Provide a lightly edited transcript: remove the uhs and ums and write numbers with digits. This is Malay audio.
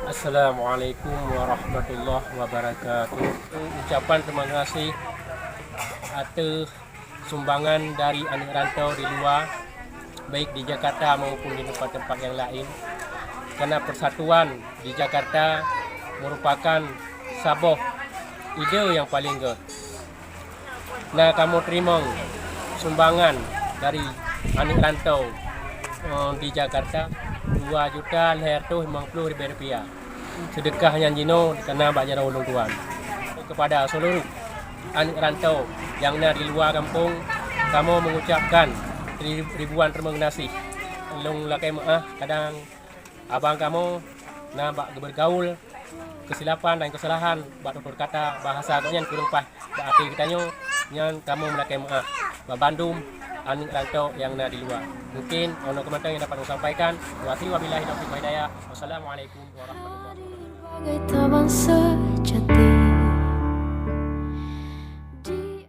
Assalamualaikum warahmatullahi wabarakatuh. Ucapan terima kasih atas sumbangan dari anak rantau di luar, baik di Jakarta maupun di tempat-tempat yang lain. Karena persatuan di Jakarta merupakan sabuk ide yang paling good. Nah, kamu terima sumbangan dari anak rantau di Jakarta 2.250.000 rupiah. Sedekahnya Jino karena banyak ulung tuan. Kepada seluruh anak rantau yang di luar kampung, kamu mengucapkan ribuan terima kasih. Long lakai maaf kadang abang kamu bak bergaul kesilapan dan kesalahan bak tutur kata bahasa agaknya kurang pas bak arti kitanya yang kamu melakai maaf. Bak Bandung anak rantau yang di luar. Mungkin ono komentar yang dapat saya sampaikan. Wabillahi taufiq wal hidayah. Wassalamualaikum warahmatullahi wabarakatuh.